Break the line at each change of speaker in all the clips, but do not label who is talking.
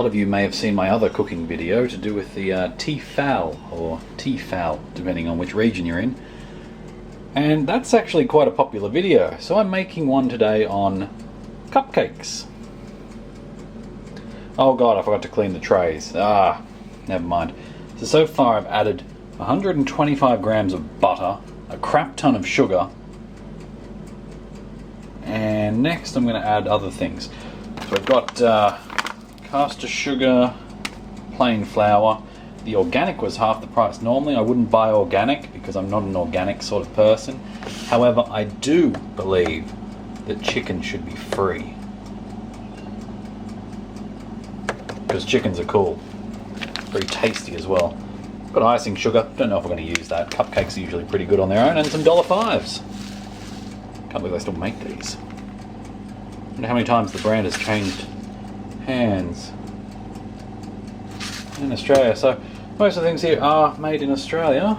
lot of you may have seen my other cooking video to do with the tea-fowl, or tea-fowl, depending on which region you're in. And that's actually quite a popular video, so I'm making one today on cupcakes. Oh god, I forgot to clean the trays. Never mind. So far I've added 125 grams of butter, a crap ton of sugar, and next I'm going to add other things. So I've got caster sugar, plain flour. The organic was half the price. Normally I wouldn't buy organic because I'm not an organic sort of person. However, I do believe that chicken should be free. Because chickens are cool. Very tasty as well. Got icing sugar. Don't know if I'm going to use that. Cupcakes are usually pretty good on their own. And some $5s. Can't believe they still make these. I wonder how many times the brand has changed hands in Australia. So most of the things here are made in Australia.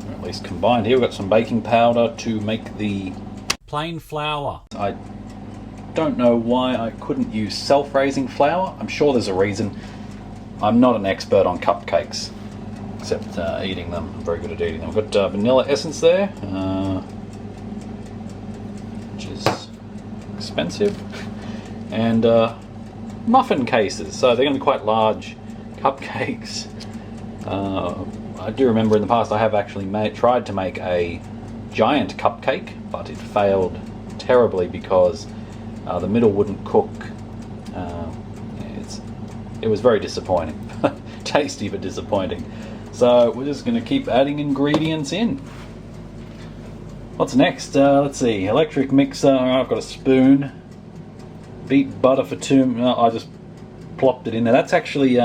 Or at least combined here. We've got some baking powder to make the plain flour. I don't know why I couldn't use self-raising flour. I'm sure there's a reason. I'm not an expert on cupcakes, except eating them. I'm very good at eating them. We've got vanilla essence there, which is expensive, and muffin cases. So they're going to be quite large cupcakes. I do remember in the past I have actually tried to make a giant cupcake, but it failed terribly because the middle wouldn't cook. It was very disappointing. Tasty but disappointing. So we're just going to keep adding ingredients in. What's next? Let's see. Electric mixer. I've got a spoon. Beat butter for 2. I just plopped it in there. That's actually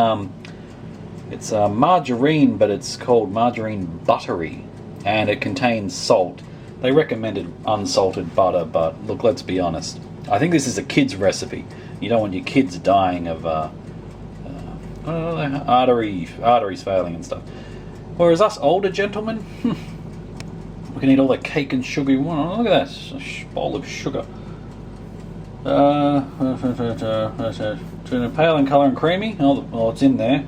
it's margarine, but it's called margarine buttery, and it contains salt. They recommended unsalted butter, but look, let's be honest. I think this is a kid's recipe. You don't want your kids dying of arteries failing and stuff. Whereas us older gentlemen, we can eat all the cake and sugar you want. Oh, look at that, a bowl of sugar. Pale in colour and creamy. Oh, it's in there.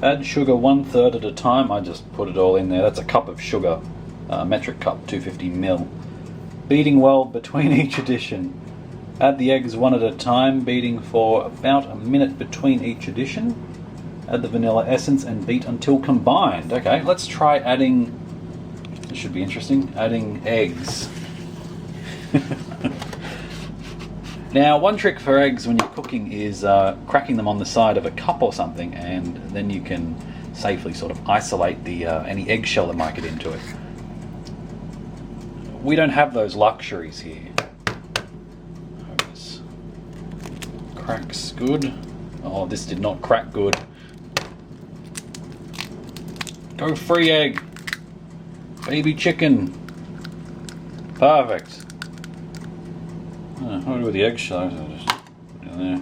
Add sugar 1/3 at a time. I just put it all in there. That's a cup of sugar, metric cup, 250 ml. Beating well between each addition. Add the eggs one at a time, beating for about a minute between each addition. Add the vanilla essence and beat until combined. Okay, let's try adding, this should be interesting, adding eggs. Now, one trick for eggs when you're cooking is cracking them on the side of a cup or something, and then you can safely sort of isolate the any eggshell that might get into it. We don't have those luxuries here. Hope this cracks good. Oh, this did not crack good. Go free egg. Baby chicken. Perfect. What do I do with the eggshells? I'll just put it in there.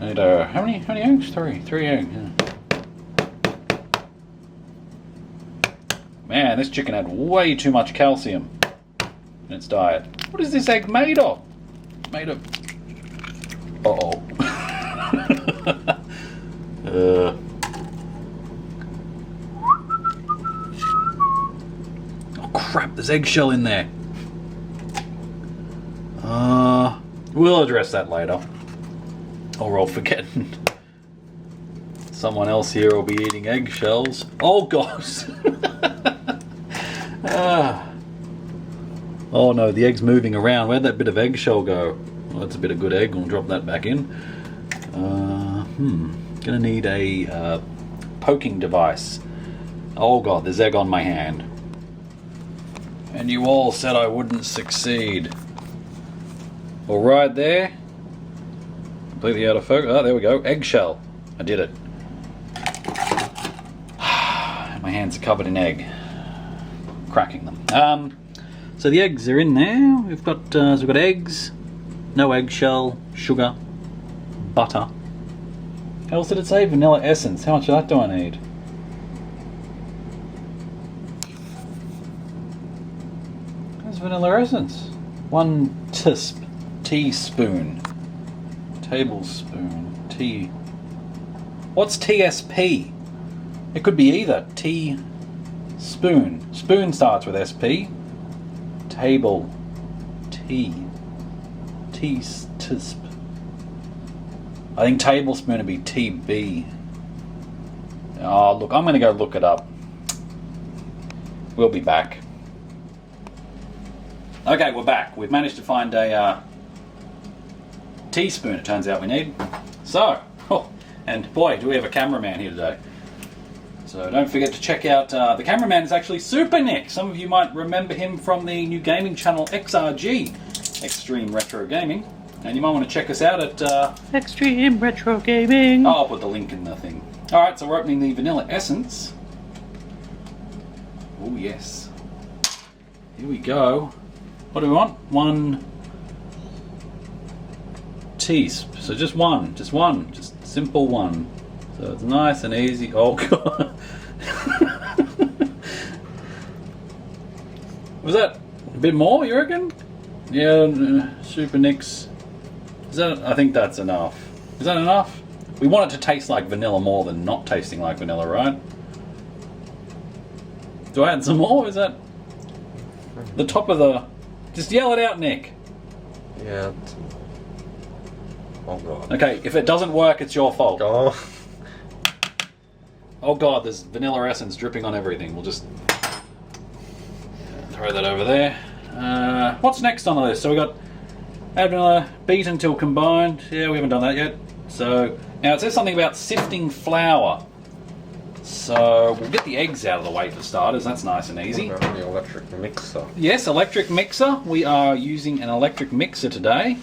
And how many eggs? Three eggs. Yeah. Man, this chicken had way too much calcium in its diet. What is this egg made of? Made of. Uh-oh. Oh crap, there's eggshell in there. We'll address that later. Or I'll forget. Someone else here will be eating eggshells. Oh gosh. Oh no, the egg's moving around. Where'd that bit of eggshell go? Well, that's a bit of good egg. We'll drop that back in. Gonna need a poking device. Oh god, there's egg on my hand. And you all said I wouldn't succeed. All right there. Completely out of focus. Oh, there we go. Eggshell. I did it. My hands are covered in egg. Cracking them. So the eggs are in there. We've got eggs, no eggshell, sugar, butter. How else did it say? Vanilla essence. How much of that do I need? There's vanilla essence. 1 teaspoon. Tablespoon. T. What's TSP? It could be either. Spoon. Spoon starts with SP. Table. T. Tisp. I think tablespoon would be TB. Oh, look, I'm going to go look it up. We'll be back. Okay, we're back. We've managed to find a teaspoon, it turns out we need. So, and boy, do we have a cameraman here today. So don't forget to check out, the cameraman is actually Super Nix. Some of you might remember him from the new gaming channel XRG, Extreme Retro Gaming. And you might want to check us out at...
Extreme Retro Gaming.
Oh, I'll put the link in the thing. Alright, so we're opening the vanilla essence. Oh yes. Here we go. What do we want? 1 teaspoon. So just one. Just simple one. So it's nice and easy. Oh god. Was that a bit more, you reckon? Yeah, Super Nix. Is that? I think that's enough. Is that enough? We want it to taste like vanilla more than not tasting like vanilla, right? Do I add some more? Is that the top of the... Just yell it out, Nick.
Yeah. Oh god.
Okay, if it doesn't work, it's your fault.
Oh.
Oh god, there's vanilla essence dripping on everything. We'll just throw that over there. What's next on the list? So we got add vanilla, beat until combined. Yeah, we haven't done that yet. So now it says something about sifting flour. So we'll get the eggs out of the way for starters. That's nice and easy.
What about the electric mixer?
Yes, electric mixer. We are using an electric mixer today.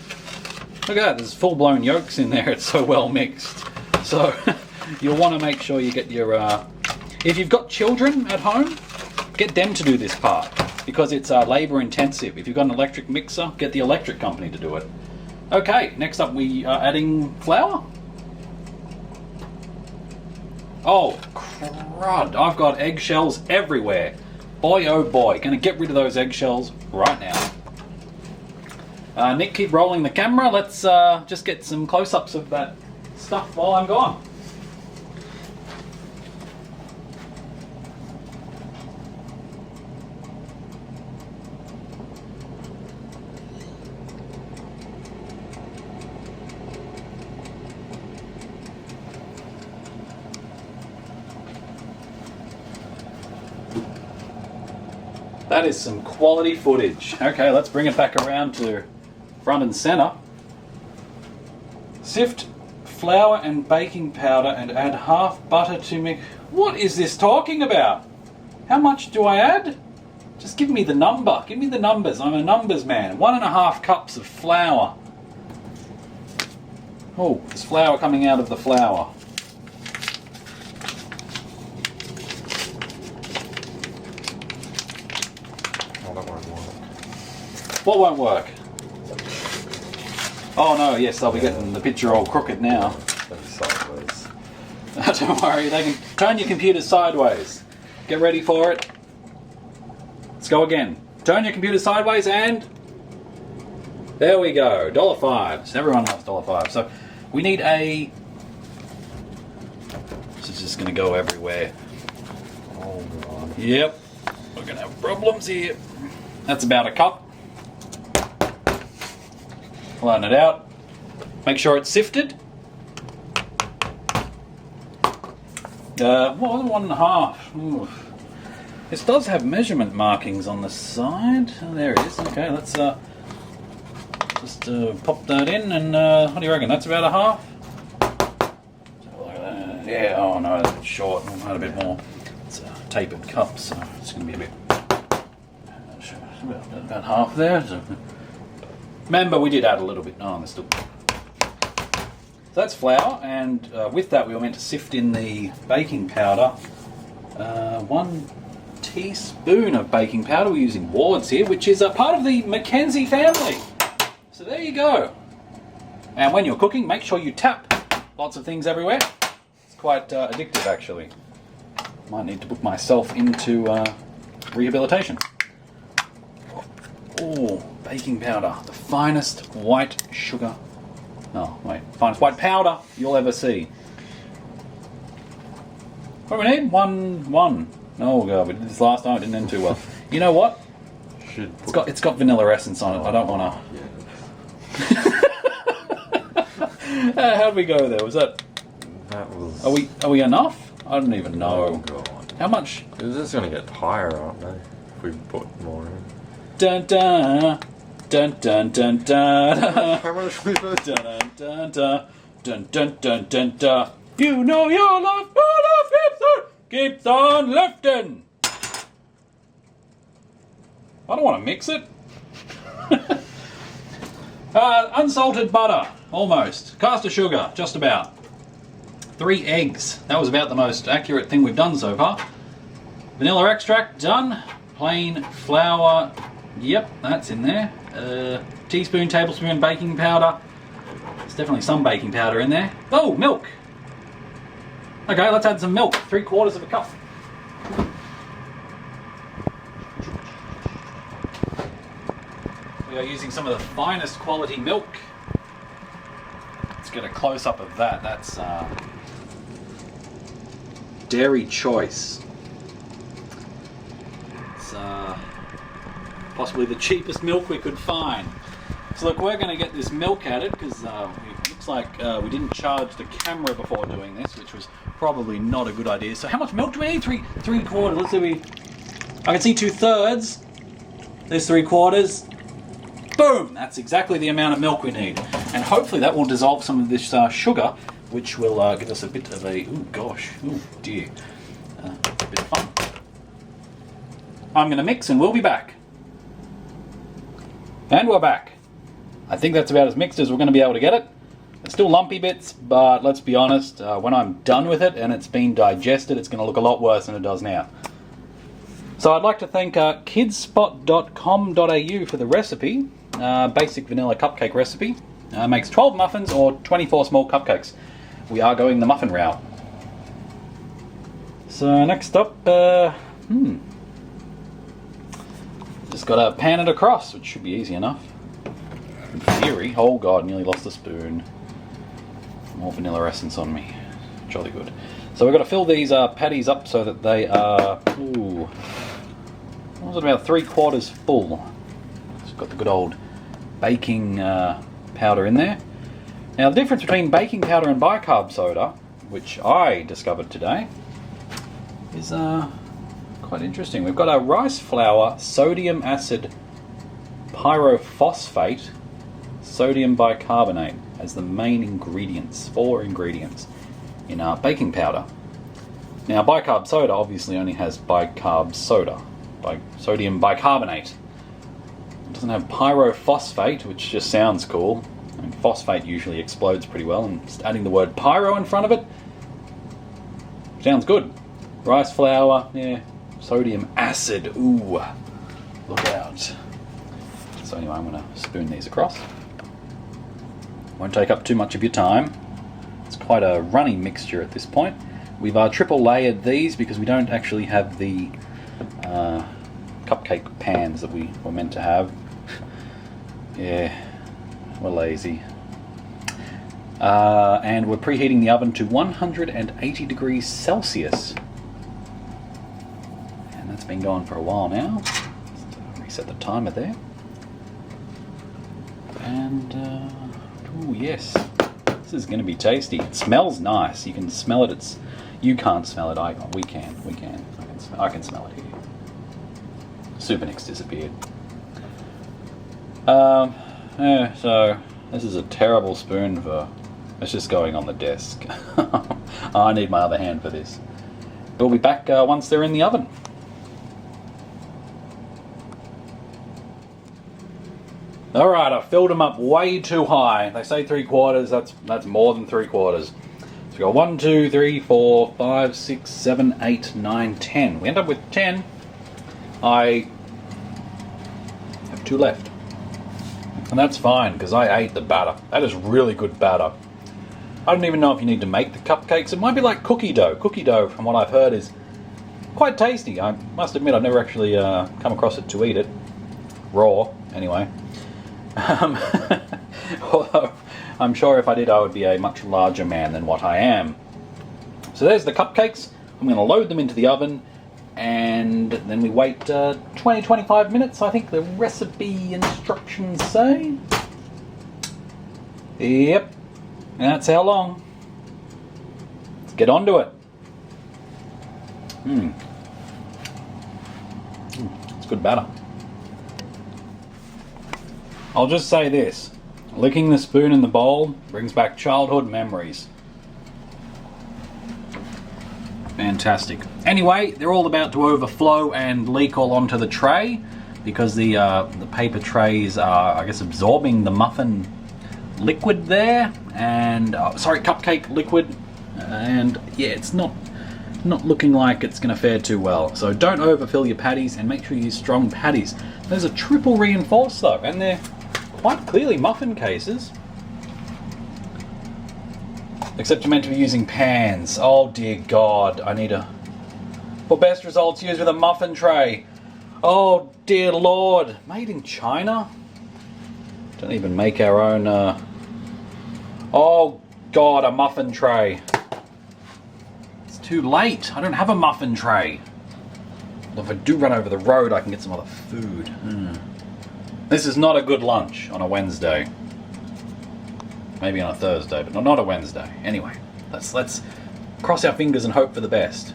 Look at that, there's full-blown yolks in there. It's so well mixed. So you'll want to make sure you get your... if you've got children at home, get them to do this part because it's labour intensive. If you've got an electric mixer, get the electric company to do it. Okay, next up we are adding flour. Oh, crud. I've got eggshells everywhere. Boy, oh boy. Gonna get rid of those eggshells right now. Nick, keep rolling the camera. Let's just get some close-ups of that stuff while I'm gone. That is some quality footage. Okay, let's bring it back around to front and center. Sift flour and baking powder and add half butter to mix. What is this talking about? How much do I add? Just give me the number. Give me the numbers. I'm a numbers man. 1.5 cups of flour. Oh, there's flour coming out of the flour. What won't work? Oh no, yes, I'll be getting the picture all crooked now.
Sideways.
Don't worry, they can turn your computer sideways. Get ready for it. Let's go again. Turn your computer sideways and... There we go, $1.05. So everyone loves $1.05. So we need a... This is just going to go everywhere.
Oh god.
Yep, we're going to have problems here. That's about a cup. Line it out. Make sure it's sifted. What was it, 1.5? Ooh. This does have measurement markings on the side. Oh, there it is. Okay, let's just pop that in and what do you reckon? That's about a half? Yeah, oh no, that's a bit short. We'll add a bit more. It's a tapered cup, so it's going to be a bit... About half there. So. Remember, we did add a little bit. Oh, there's still... So that's flour, and with that we were meant to sift in the baking powder. 1 teaspoon of baking powder. We're using Ward's here, which is a part of the Mackenzie family. So there you go. And when you're cooking, make sure you tap lots of things everywhere. It's quite addictive, actually. Might need to book myself into rehabilitation. Oh, baking powder, the finest white sugar Oh, wait. Finest white powder you'll ever see. What do we need? One. Oh god, we did this last time, it didn't end too well. You know what? It's got vanilla essence on it. I don't want to. How'd we go there? Was that?
That was.
Are we enough? I don't even know.
Oh god.
How much?
It's just gonna get higher, aren't they? If we put more in.
Dun dun dun dun dun dun.
How much we put?
Dun dun dun dun dun dun dun dun. You know your life, but keeps on lifting. I don't want to mix it. Unsalted butter, almost. Caster sugar, just about. 3 eggs. That was about the most accurate thing we've done so far. Vanilla extract, done. Plain flour, yep, that's in there. Teaspoon, tablespoon baking powder. There's definitely some baking powder in there. Oh, milk. Okay, let's add some milk. 3/4 of a cup. We are using some of the finest quality milk. Let's get a close-up of that. That's Dairy Choice. It's possibly the cheapest milk we could find. So look, we're going to get this milk added because it looks like we didn't charge the camera before doing this, which was probably not a good idea. So how much milk do we need? 3/4. Let's see. I can see 2/3. There's 3/4. Boom! That's exactly the amount of milk we need. And hopefully that will dissolve some of this sugar, which will give us a bit of a... Ooh, gosh. Ooh, dear. A bit of fun. I'm going to mix and we'll be back. And we're back. I think that's about as mixed as we're going to be able to get it. There's still lumpy bits, but let's be honest, when I'm done with it and it's been digested, it's going to look a lot worse than it does now. So I'd like to thank kidspot.com.au for the recipe. Basic vanilla cupcake recipe. Makes 12 muffins or 24 small cupcakes. We are going the muffin route. So next up, just got to pan it across, which should be easy enough. In theory. Oh god, nearly lost the spoon. More vanilla essence on me. Jolly good. So we've got to fill these patties up so that they are, ooh, what was it, about 3/4 full. It's got the good old baking powder in there. Now the difference between baking powder and bicarb soda, which I discovered today, is quite interesting. We've got a rice flour, sodium acid pyrophosphate, sodium bicarbonate as the main ingredients, 4 ingredients in our baking powder. Now bicarb soda obviously only has bicarb soda, sodium bicarbonate. It doesn't have pyrophosphate, which just sounds cool. And phosphate usually explodes pretty well, and just adding the word pyro in front of it sounds good. Rice flour, yeah. Sodium acid, ooh, look out. So anyway, I'm going to spoon these across. Won't take up too much of your time. It's quite a runny mixture at this point. We've triple layered these because we don't actually have the cupcake pans that we were meant to have. Yeah, we're lazy. And we're preheating the oven to 180 degrees Celsius. And that's been going for a while now. Just reset the timer there. And, ooh, yes. This is going to be tasty. It smells nice. You can smell it. You can't smell it. We can. I can smell it here. SUPERHIGHWAY disappeared. So this is a terrible spoon for. It's just going on the desk. I need my other hand for this. We'll be back once they're in the oven. All right, I filled them up way too high. They say 3/4. That's more than 3/4. So we got 1, 2, 3, 4, 5, 6, 7, 8, 9, 10. We end up with 10. I have 2 left. And that's fine, because I ate the batter. That is really good batter. I don't even know if you need to make the cupcakes. It might be like cookie dough. Cookie dough, from what I've heard, is quite tasty. I must admit, I've never actually come across it to eat it. Raw, anyway. Although, I'm sure if I did, I would be a much larger man than what I am. So there's the cupcakes. I'm going to load them into the oven, and then we wait 20-25 minutes, I think the recipe instructions say. Yep, that's how long. Let's get on to it. It's good batter. I'll just say this. Licking the spoon in the bowl brings back childhood memories. Fantastic. Anyway, they're all about to overflow and leak all onto the tray because the paper trays are, I guess, absorbing the muffin liquid there, and sorry, cupcake liquid, and yeah, it's not looking like it's going to fare too well. So don't overfill your patties, and make sure you use strong patties. Those are triple reinforced though, and they're quite clearly muffin cases. Except you're meant to be using pans. Oh dear God, I need a... For best results, use with a muffin tray. Oh dear Lord. Made in China? Don't even make our own... Oh God, a muffin tray. It's too late. I don't have a muffin tray. Well, if I do run over the road, I can get some other food. This is not a good lunch on a Wednesday. Maybe on a Thursday, but not a Wednesday. Anyway, let's cross our fingers and hope for the best.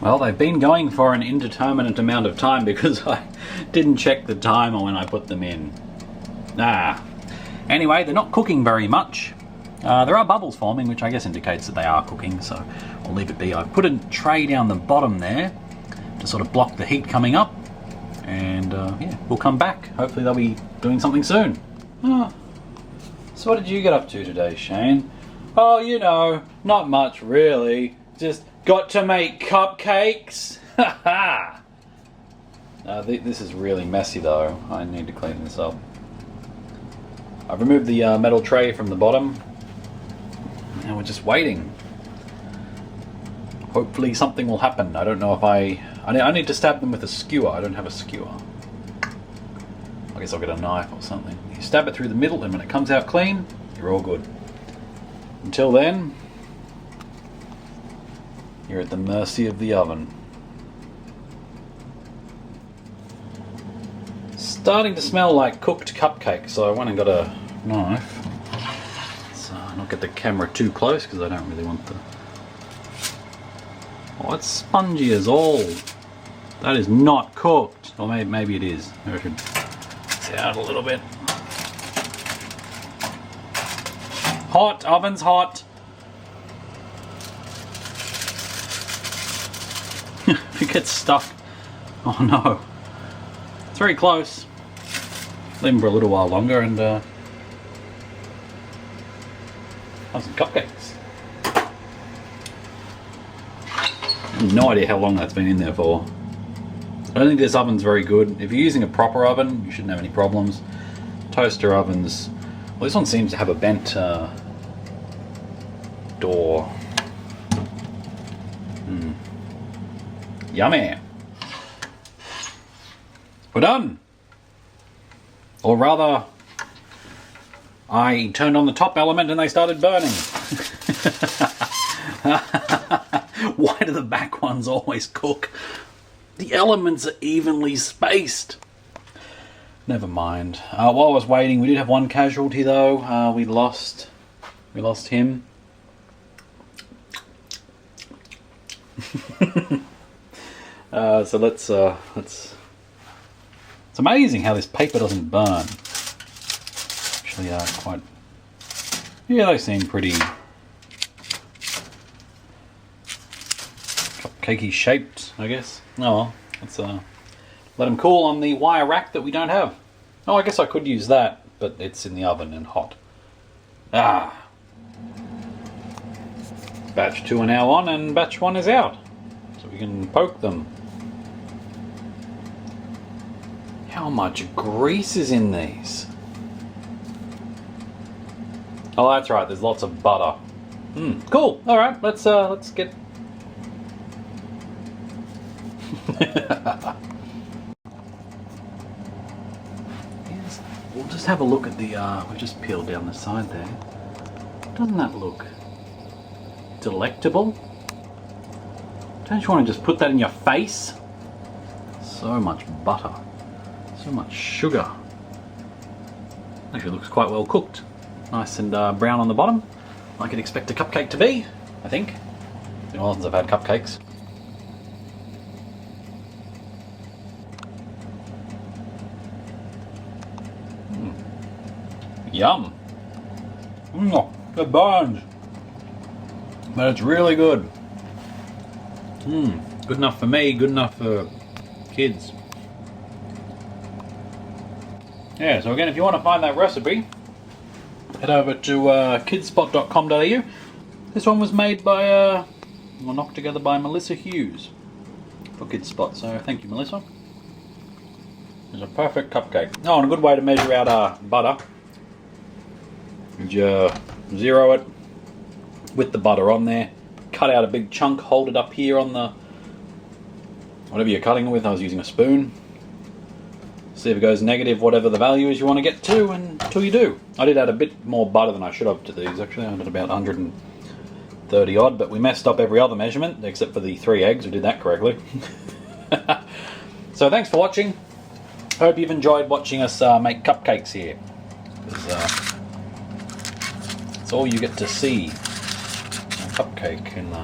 Well, they've been going for an indeterminate amount of time because I didn't check the timer when I put them in. Anyway, they're not cooking very much. There are bubbles forming, which I guess indicates that they are cooking, so I'll leave it be. I've put a tray down the bottom there to sort of block the heat coming up. And yeah, we'll come back. Hopefully they'll be doing something soon. So what did you get up to today, Shane? Oh, you know, not much really. Just got to make cupcakes. This is really messy though. I need to clean this up. I've removed the metal tray from the bottom. Now we're just waiting. Hopefully something will happen. I don't know if I need to stab them with a skewer. I don't have a skewer. I guess I'll get a knife or something. You stab it through the middle, and when it comes out clean, you're all good. Until then, you're at the mercy of the oven. Starting to smell like cooked cupcakes, so I went and got a knife. Let's not get the camera too close because I don't really want the... Oh, it's spongy as all. That is not cooked. Or maybe it is. Maybe I should see out a little bit. Hot, oven's hot. If it gets stuck. Oh no. It's very close. Leave them for a little while longer and have some cupcakes. I have no idea how long that's been in there for. I don't think this oven's very good. If you're using a proper oven, you shouldn't have any problems. Toaster ovens... Well, this one seems to have a bent door. Yummy! We're done! Or rather, I turned on the top element and they started burning. Why do the back ones always cook? The elements are evenly spaced. Never mind. While I was waiting, we did have one casualty though. We lost him. So let's. It's amazing how this paper doesn't burn. Actually, quite. Yeah, they seem pretty cupcakey shaped, I guess. Oh well, let's let them cool on the wire rack that we don't have. Oh, I guess I could use that, but it's in the oven and hot. Batch 2 are now on and batch 1 is out. So we can poke them. How much grease is in these? Oh, that's right, there's lots of butter. Cool. Alright, let's get... Here's we'll just have a look at the, we just peeled down the side there. Doesn't that look delectable? Don't you want to just put that in your face? So much butter, so much sugar. Actually looks quite well cooked. Nice and brown on the bottom, like you'd expect a cupcake to be, I think. It's been a while since I've had cupcakes. Yum! It burns! But it's really good. Good enough for me, good enough for kids. Yeah, so again, if you want to find that recipe, head over to kidspot.com.au. This one was made by, well, knocked together by Melissa Hughes for Kidspot, so thank you, Melissa. It's a perfect cupcake. Oh, and a good way to measure out butter. You zero it with the butter on there, cut out a big chunk, hold it up here on the, whatever you're cutting it with. I was using a spoon. See if it goes negative, whatever the value is you want to get to, until you do. I did add a bit more butter than I should have to these, actually. I did about 130 odd, but we messed up every other measurement, except for the 3 eggs. We did that correctly. So thanks for watching. Hope you've enjoyed watching us make cupcakes here. It's all you get to see. A cupcake in the...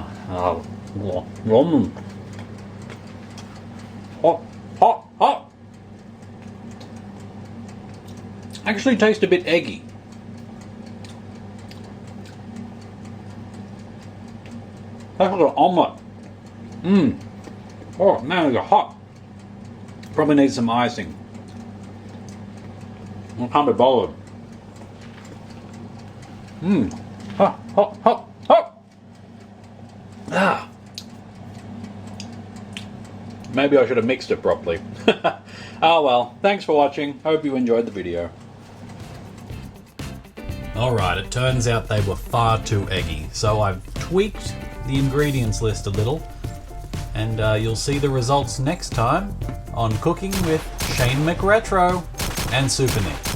hot, hot, hot! Actually tastes a bit eggy. That's like an omelette. Oh man, they're hot. Probably need some icing. I can't be bothered. Hot, hot, hot, hot! Ah. Maybe I should have mixed it properly. Oh well, thanks for watching. Hope you enjoyed the video. Alright, it turns out they were far too eggy, so I've tweaked the ingredients list a little, and you'll see the results next time on Cooking with Shane McRetro and Super Nick.